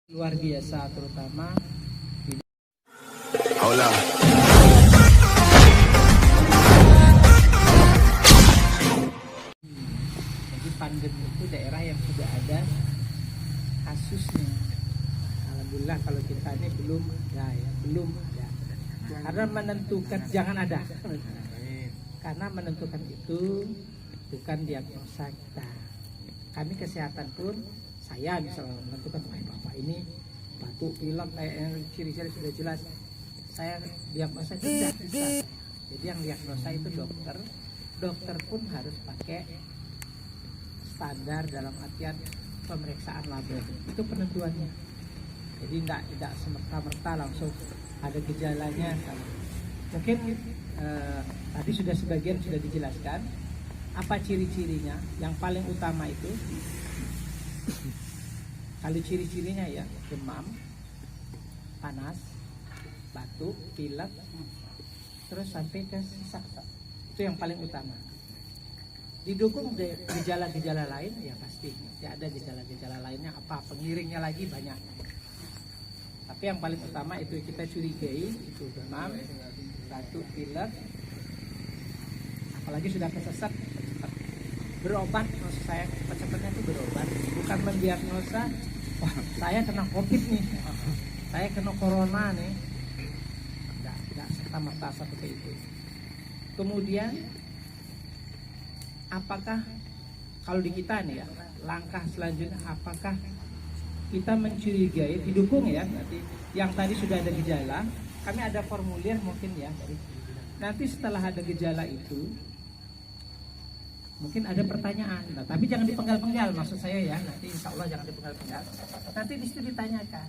luar biasa, terutama Hola. jadi pandemi itu daerah yang sudah ada kasusnya. Alhamdulillah kalau kita ini belum ada ya, belum ada. Karena menentukan jangan ada. Karena menentukan itu bukan diagnosa kita. Kami kesehatan pun, saya misalnya menentukan, bapak ini batuk, pilek, ciri-ciri sudah jelas. Saya diagnosa tidak bisa. Jadi yang diagnosa itu dokter. Dokter pun harus pakai standar dalam artian pemeriksaan labor. Itu penentuannya. Jadi tidak semerta-merta langsung ada gejalanya. Mungkin tadi sudah sebagian sudah dijelaskan apa ciri-cirinya. Yang paling utama itu kalau ciri-cirinya ya demam, panas, batuk, pilek, terus sampai ke sesak. Itu yang paling utama. Didukung gejala-gejala lain ya pasti. Ya ada gejala-gejala lainnya apa, pengiringnya lagi banyak. Tapi yang paling utama itu kita curigai itu demam, batuk, pilek, apalagi sudah kesesek, berobat. Maksud saya cepatnya itu berobat, bukan mendiagnosa wah saya kena COVID nih, saya kena corona nih. Tidak serta-merta seperti itu. Kemudian apakah kalau di kita nih ya, langkah selanjutnya apakah kita mencurigai, didukung ya nanti yang tadi sudah ada gejala, kami ada formulir mungkin ya dari nanti setelah ada gejala itu mungkin ada pertanyaan, nah, tapi jangan dipenggal-penggal maksud saya ya, nanti insya Allah jangan dipenggal-penggal. Nanti di situ ditanyakan,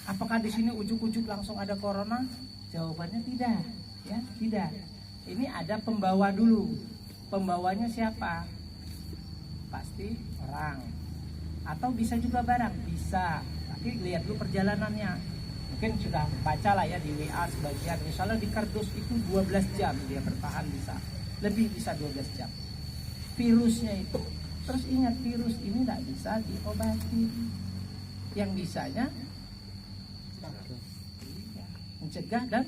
apakah di sini ujuk-ujuk langsung ada corona? Jawabannya tidak, ya tidak. Ini ada pembawa dulu, pembawanya siapa? Pasti orang, atau bisa juga barang, bisa. Tapi lihat dulu perjalanannya. Mungkin sudah baca lah ya di WA sebagian, misalnya di kardus itu 12 jam dia bertahan bisa. Lebih bisa 12 jam virusnya itu. Terus ingat, virus ini tidak bisa diobati. Yang bisanya mencegah dan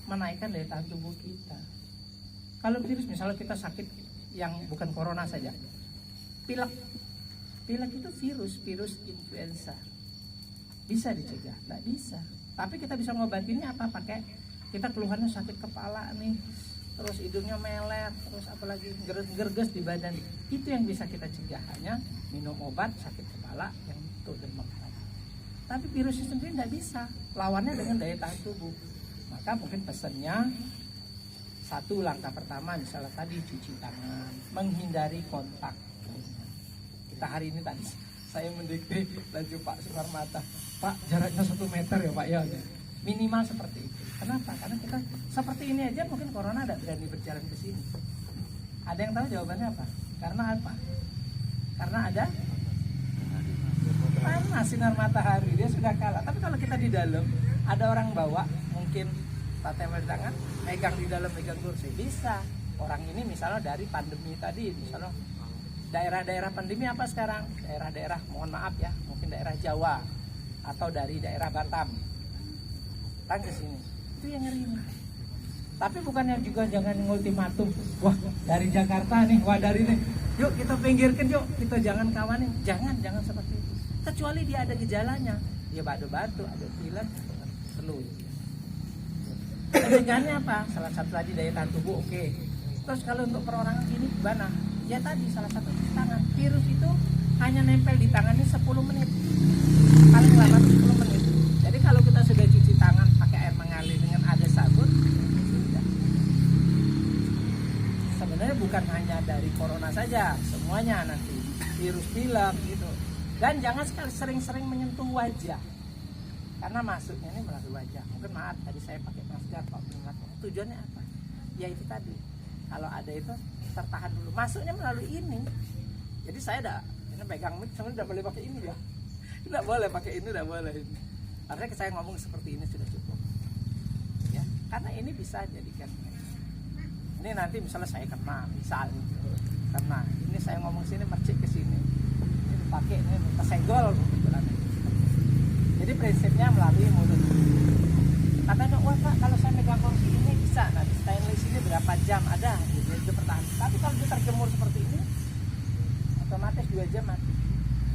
menaikkan daya tahan tubuh kita. Kalau virus misalnya kita sakit yang bukan corona saja, pilek itu virus influenza, bisa dicegah? Tidak bisa. Tapi kita bisa ngobatinnya apa? Pakai kita keluhannya sakit kepala nih, terus hidungnya meler, terus apalagi gerges di badan, itu yang bisa kita cegah, hanya minum obat sakit kepala yang itu demam. Tapi virusnya sendiri tidak bisa, lawannya dengan daya tahan tubuh. Maka mungkin pesannya satu, langkah pertama misalnya tadi cuci tangan, menghindari kontak. Kita hari ini tadi saya mendikte laju Pak Sukarmata, Pak jaraknya 1 meter ya Pak ya, minimal seperti itu. Kenapa? Karena kita seperti ini aja mungkin corona tidak berani berjalan ke sini. Ada yang tahu jawabannya apa? Karena apa? Karena ada panas sinar matahari, dia sudah kalah. Tapi kalau kita di dalam, ada orang bawa, mungkin tempel di tangan, megang di dalam, megang kursi, bisa. Orang ini misalnya dari pandemi tadi, misalnya daerah-daerah pandemi apa sekarang? Daerah-daerah, mohon maaf ya, mungkin daerah Jawa atau dari daerah Batam, datang ke sini. Itu yang ngeri. Tapi bukannya juga jangan ngultimatum, wah dari Jakarta nih, wah dari nih, yuk kita pinggirkan, yuk kita jangan kawanin, jangan seperti itu. Kecuali dia ada gejalanya, dia batuk-batuk, ada pilek, flu. Pencegahannya apa? Salah satu tadi daya tahan tubuh, oke. Terus kalau untuk perorangan gini gimana? Ya tadi salah satu cuci tangan. Virus itu hanya nempel di tangannya 10 menit, paling lama 10 menit. Jadi kalau kita sudah cuci tangan pakai air mengalir dengan ada sabun, sudah. Sebenarnya bukan hanya dari corona saja, semuanya nanti virus pilek gitu. Dan jangan sering-sering menyentuh wajah, karena masuknya ini melalui wajah. Mungkin maaf tadi saya pakai masker, Pak. Tujuannya apa? Ya itu tadi, kalau ada itu tertahan dulu. Masuknya melalui ini. Jadi saya ini pegang mic, sebenarnya tidak boleh pakai ini ya. Tidak boleh pakai ini, tidak boleh. Artinya saya ngomong seperti ini sudah cukup. Ya, karena ini bisa jadikan. Ini nanti misalnya saya kena, ini saya ngomong sini mercik ke sini. Ini pakai ini minta senggol gitu. prinsipnya melalui mulut. Katanya, wah Pak, kalau saya megang kursi ini bisa, nah di stainless ini berapa jam ada, gitu, itu bertahan. Tapi kalau diterjemur seperti ini, otomatis 2 jam mati.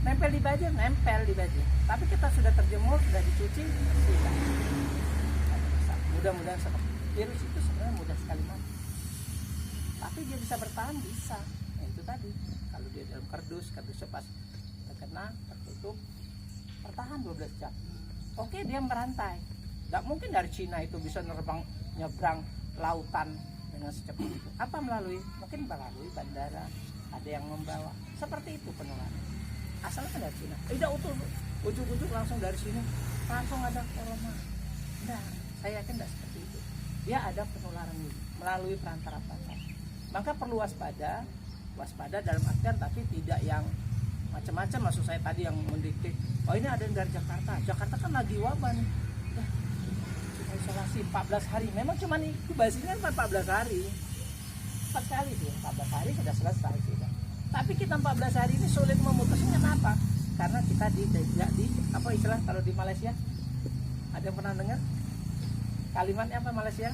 Nempel di baju. Tapi kita sudah terjemur, sudah dicuci, tidak. Mudah-mudahan seperti virus itu sebenarnya mudah sekali mati. Tapi dia bisa bertahan, bisa. Nah, itu tadi, kalau dia dalam kardusnya pas terkena, tertutup, bertahan 12 jam. Oke, dia merantai. Nggak mungkin dari Cina itu bisa nyebrang lautan dengan secepat itu. Apa mungkin melalui bandara, ada yang membawa. Seperti itu penularan. Asalnya kan dari Cina. Tidak utuh, ujuk-ujuk langsung dari sini, langsung ada corona. Nah, saya yakin tidak seperti itu. Dia ada penularan melalui perantara. Maka perlu waspada dalam artian tapi tidak yang macam-macam. Maksud saya tadi yang mendikte, oh ini ada yang dari Jakarta kan lagi wabah nih. Isolasi 14 hari, memang cuma itu basisnya 14 hari 4 kali sih, 14 hari sudah selesai sudah. Tapi kita 14 hari ini sulit memutusnya, kenapa? Karena kita di apa istilah kalau di Malaysia, ada yang pernah dengar kalimatnya apa Malaysia?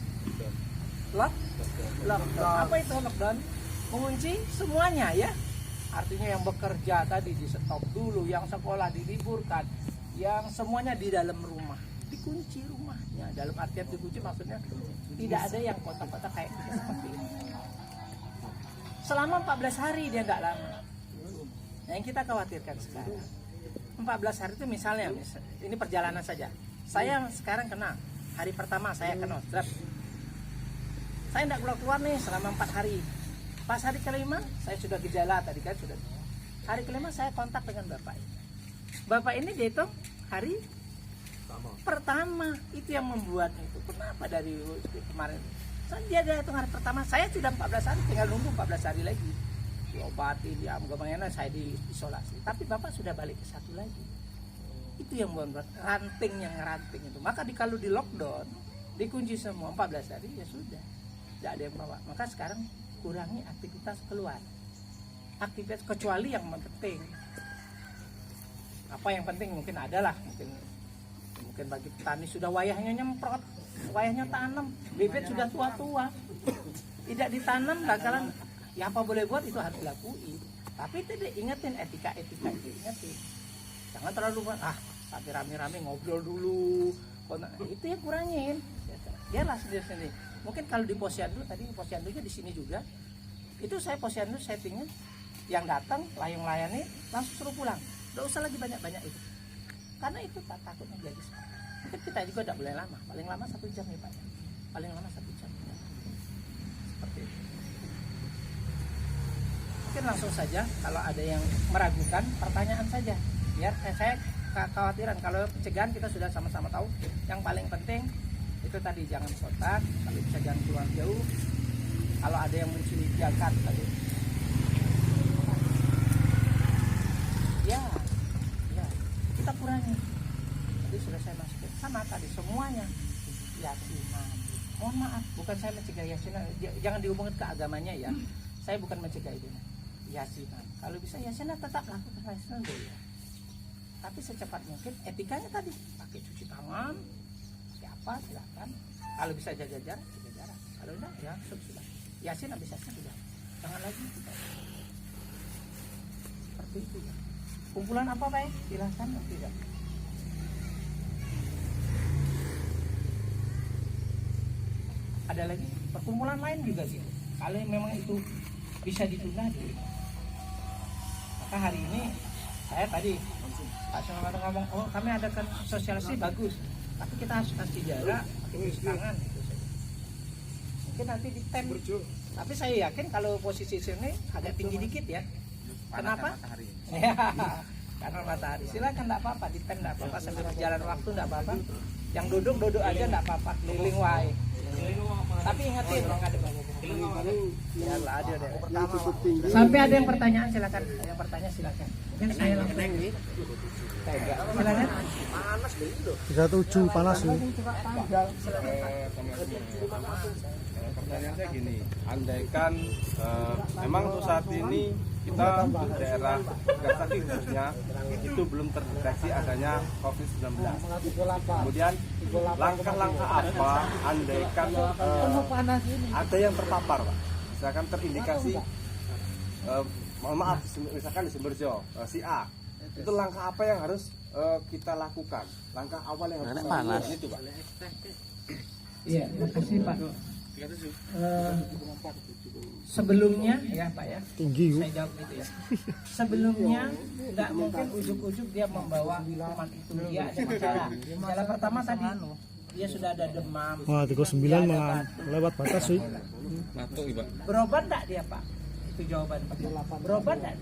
Lockdown. Apa itu lockdown? Mengunci semuanya ya. Artinya yang bekerja tadi di stop dulu, yang sekolah diliburkan, yang semuanya di dalam rumah, dikunci rumahnya. Dalam artian dikunci maksudnya tidak ada yang kotak-kotak kayak kita seperti ini. Selama 14 hari dia nggak lama. Nah, yang kita khawatirkan sekarang 14 hari itu misalnya ini perjalanan saja. Saya sekarang kena hari pertama saya kena swab. Saya tidak keluar nih selama 4 hari. Pas hari kelima saya sudah gejala tadi kan sudah. Hari kelima saya kontak dengan bapak. Bapak ini dihitung hari pertama. Itu yang membuat itu. Kenapa dari kemarin? Dia hitung hari pertama, saya sudah 14 hari, tinggal nunggu 14 hari lagi. Diobati, bagaimana saya diisolasi. Tapi bapak sudah balik ke satu lagi. Itu yang membuat ranting itu. Maka kalau di lockdown, dikunci semua 14 hari ya sudah. Tidak ada yang bawa. Maka sekarang kurangi aktivitas keluar. Aktivitas kecuali yang penting. Apa yang penting mungkin adalah mungkin bagi petani sudah wayahnya nyemprot, wayahnya tanam, bibit sudah tua-tua, tidak ditanam bakalan ya apa boleh buat itu harus dilakuin. Tapi tidak ingetin etika itu ingetin. Jangan terlalu sampai rame-rame ngobrol dulu. Itu yang kurangin. Biarlah sendiri. Mungkin kalau di posyandu tadi posyandunya di sini juga. Itu saya posyandu settingnya yang datang layang-layani langsung suruh pulang. Enggak usah lagi banyak-banyak itu. Karena itu takutnya jadi mungkin kita juga tidak boleh lama, paling lama 1 jam ya Pak, paling lama 1 jam ya. Seperti itu. Mungkin langsung saja kalau ada yang meragukan pertanyaan saja, biar saya kekhawatiran. Kalau pencegahan kita sudah sama-sama tahu, yang paling penting itu tadi jangan kontak, kalau bisa jangan keluar jauh. Kalau ada yang mencurigakan tadi, ya kita kurangi. Tadi sudah saya masukin sama tadi semuanya yasinan. Mohon maaf, bukan saya mencegah yasinan, jangan dihubungkan ke agamanya ya. Saya bukan mencegah itu. Yasinan, kalau bisa yasinan tetap lakukan yasinan dulu. Tapi secepat mungkin etikanya tadi pakai cuci tangan, pakai apa silakan. Kalau bisa jaga jarak, Kalau enggak ya sudah. Yasin habis yasin sudah. Jangan lagi kita. Seperti itu ya. Kumpulan apa Pak? Silahkan tidak. Ada lagi perkumpulan lain juga sih. Kalau memang itu bisa ditunda dulu. Maka hari ini saya tadi Pak Selamat ngomong, oh kami adakan sosialisasi bagus, tapi kita harus kasih jarak, pakai cuci tangan itu saja. Mungkin nanti di tem. Tapi saya yakin kalau posisi sini agak tinggi dikit ya. Kenapa? Ya, karena matahari. Silakan tidak apa-apa, di tem tidak apa-apa, sambil berjalan waktu tidak apa-apa. Yang duduk aja tidak apa-apa, keliling wae. Tapi ingetin orang ada banyak. Biarlah ada deh. Sampai ada yang pertanyaan silakan. Yang bertanya silakan. Mungkin saya langsung ini. Silakan. Panas dulu. 37 panas nih. pertanyaannya saya gini, andaikan memang untuk saat ini kita untuk daerah Gasaki khususnya itu belum terdeteksi adanya COVID-19. Kemudian langkah-langkah apa andaikan ada yang terpapar, Pak? Misalkan terindikasi, mohon maaf, misalkan di Sumberjo, si A, itu langkah apa yang harus kita lakukan? Langkah awal yang harus kita lakukan itu, Pak. Iya, terima kasih Pak. Sebelumnya ya Pak ya, saya jawab gitu ya. Sebelumnya nggak mungkin ujuk-ujuk dia membawa kuman itu, dia ada masalah. Masalah pertama tadi dia sudah ada demam. Wah, 39 malah lewat batas sih. Berobat nggak dia Pak? Itu jawaban Pak. Berobat nggak?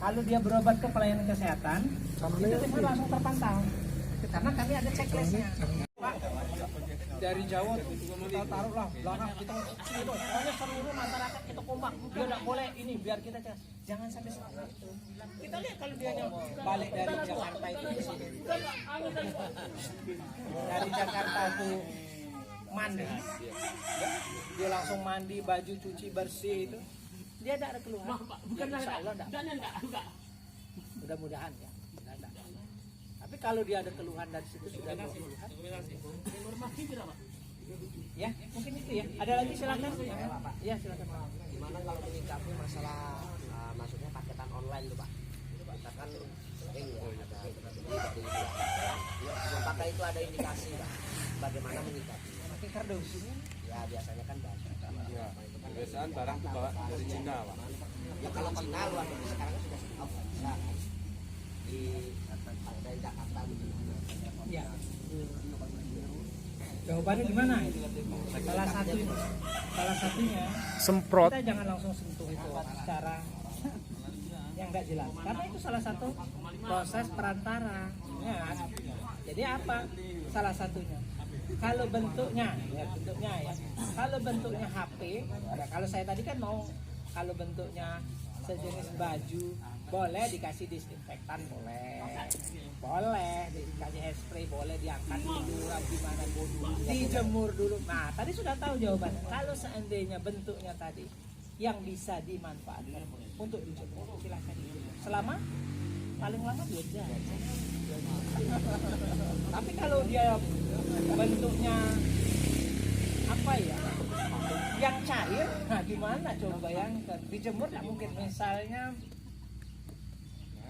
Kalau dia berobat ke pelayanan kesehatan, itu kita langsung terpantau. Karena kami ada checklistnya. Pak, dari Jawa kita taruhlah belakang kita pokoknya seluruh masyarakat kita kompak, dia nggak boleh ini, biar kita jangan sampai seperti itu. Kita lihat kalau dia balik dari Jakarta itu di sini, dari Jakarta tuh mandi, dia langsung mandi, baju cuci bersih itu, dia tidak ada keluhan. Bukan Insya Allah enggak. Mudah-mudahan ya. Tapi kalau dia ada keluhan dari situ sudah ada keluhan. Ya, mungkin itu ya. Ada lagi silakan. Ya, silakan Pak. Gimana kalau menyikapi masalah maksudnya paketan online tuh Pak? Kita kan sering ya ada dari apakah itu ada indikasi Pak? Bagaimana menyikapi? Pakai kardus. Ya biasanya kan banyak. Ya, kebiasaan barang itu bawa dari Cina, Pak. Ya kalau Cina luar negeri sekarang kan sudah bisa di Jakarta gitu. Ya. Jawabannya gimana? Salah satunya Semprot. kita jangan langsung sentuh itu secara yang nggak jelas, karena itu salah satu proses perantara. Ya. Jadi apa? Salah satunya. Kalau bentuknya, ya. Kalau bentuknya HP, ya, kalau saya tadi kan mau kalau bentuknya sejenis baju, boleh dikasih disinfektan, boleh dikasih es spray, boleh diangkat dulu, gimana dulu, dijemur dulu. Nah, tadi sudah tahu jawabannya. Kalau seandainya bentuknya tadi yang bisa dimanfaatkan untuk dijemur, silakan dijemur. Selama paling lama 2 jam. Tapi kalau dia bentuknya apa ya, yang cair, nah gimana coba bayangkan, dijemur nggak mungkin. Misalnya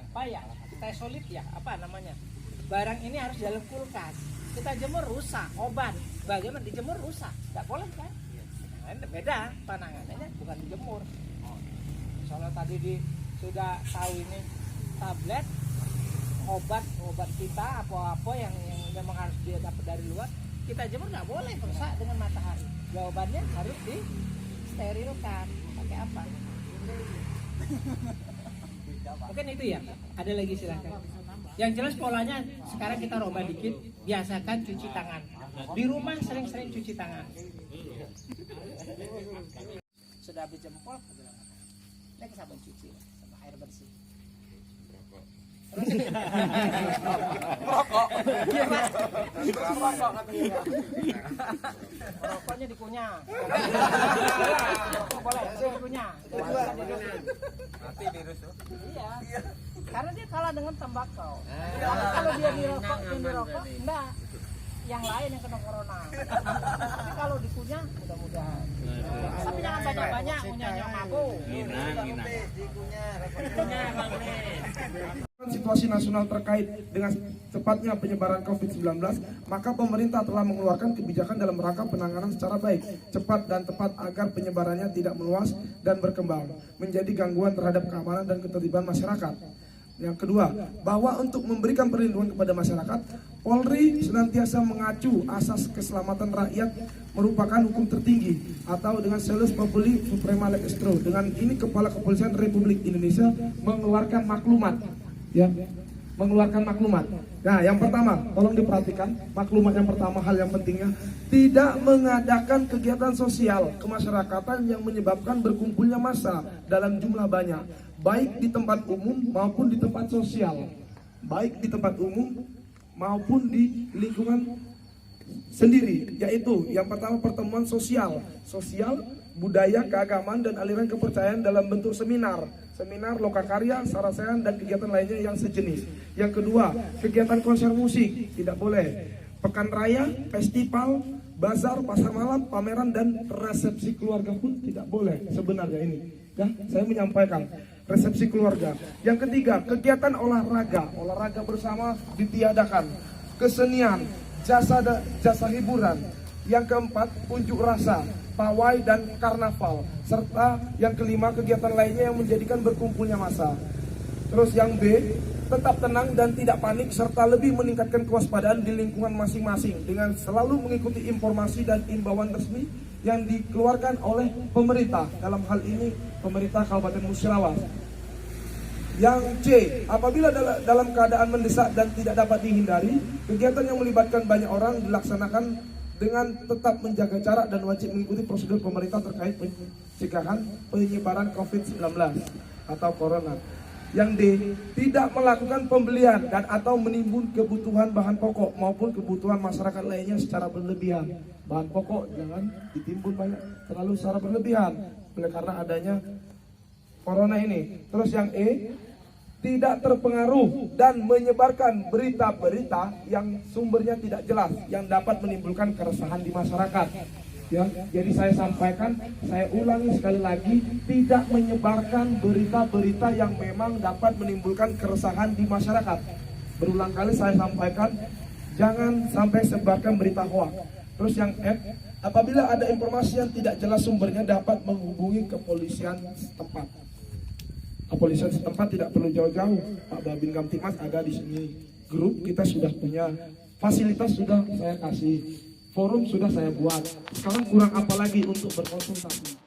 apa ya, teh solid ya, apa namanya, barang ini harus dalam kulkas, kita jemur rusak, obat bagaimana dijemur rusak, nggak boleh kan. Nah, beda penanganannya, bukan dijemur. Soalnya tadi sudah tahu ini tablet obat kita apa yang memang harus dia dapat dari luar, kita jemur nggak boleh, rusak dengan matahari. Jawabannya harus disterilkan. Pakai apa? Mungkin itu ya. Ada lagi silakan. Yang jelas polanya sekarang kita rubah dikit. Biasakan cuci tangan. Di rumah sering-sering cuci tangan. Sudah habis jempol, ini ke sabun cuci sama air bersih. Rokoknya dikunyah. Boleh, dikunyah. Mati virus tuh. Iya. Karena dia kalah dengan tembakau. Kalau dia dirokok, enggak. Yang lain yang kena corona. Tapi kalau dikunyah, mudah-mudahan. Tapi jangan banyak-banyak kunyahnya mabuk. Situasi nasional terkait dengan cepatnya penyebaran COVID-19, maka pemerintah telah mengeluarkan kebijakan dalam rangka penanganan secara baik, cepat dan tepat agar penyebarannya tidak meluas dan berkembang, menjadi gangguan terhadap keamanan dan ketertiban masyarakat. Yang kedua, bahwa untuk memberikan perlindungan kepada masyarakat, Polri senantiasa mengacu asas keselamatan rakyat merupakan hukum tertinggi atau dengan Salus Populi Suprema Lex Estro. Dengan ini Kepala Kepolisian Republik Indonesia mengeluarkan maklumat, ya, mengeluarkan maklumat. Nah, yang pertama, tolong diperhatikan maklumat yang pertama, hal yang pentingnya, tidak mengadakan kegiatan sosial kemasyarakatan yang menyebabkan berkumpulnya massa dalam jumlah banyak, baik di tempat umum maupun di tempat sosial, baik di tempat umum maupun di lingkungan sendiri, yaitu yang pertama pertemuan sosial budaya, keagamaan, dan aliran kepercayaan dalam bentuk seminar, lokakarya, sarasehan, dan kegiatan lainnya yang sejenis. Yang kedua, kegiatan konser musik, tidak boleh. Pekan raya, festival, bazar, pasar malam, pameran, dan resepsi keluarga pun tidak boleh sebenarnya ini. Ya, saya menyampaikan resepsi keluarga. Yang ketiga, kegiatan olahraga bersama ditiadakan. Kesenian, jasa hiburan. Yang keempat, unjuk rasa, pawai dan karnaval, serta yang kelima kegiatan lainnya yang menjadikan berkumpulnya massa. Terus yang B, tetap tenang dan tidak panik serta lebih meningkatkan kewaspadaan di lingkungan masing-masing dengan selalu mengikuti informasi dan imbauan resmi yang dikeluarkan oleh pemerintah, dalam hal ini pemerintah Kabupaten Musirawas. Yang C, apabila dalam keadaan mendesak dan tidak dapat dihindari, kegiatan yang melibatkan banyak orang dilaksanakan dengan tetap menjaga jarak dan wajib mengikuti prosedur pemerintah terkait pencegahan penyebaran COVID-19 atau corona. Yang D, tidak melakukan pembelian dan atau menimbun kebutuhan bahan pokok maupun kebutuhan masyarakat lainnya secara berlebihan. Bahan pokok jangan ditimbun banyak terlalu secara berlebihan oleh karena adanya corona ini. Terus yang E, tidak terpengaruh dan menyebarkan berita-berita yang sumbernya tidak jelas yang dapat menimbulkan keresahan di masyarakat. Ya, jadi saya sampaikan, saya ulangi sekali lagi, tidak menyebarkan berita-berita yang memang dapat menimbulkan keresahan di masyarakat. Berulang kali saya sampaikan, jangan sampai sebarkan berita hoax. Terus yang F, apabila ada informasi yang tidak jelas sumbernya dapat menghubungi kepolisian setempat. Kepolisian setempat tidak perlu jauh-jauh, Pak Babin Kamtipmas ada di sini. Grup kita sudah punya, fasilitas sudah saya kasih, forum sudah saya buat. Sekarang kurang apa lagi untuk berkonsultasi?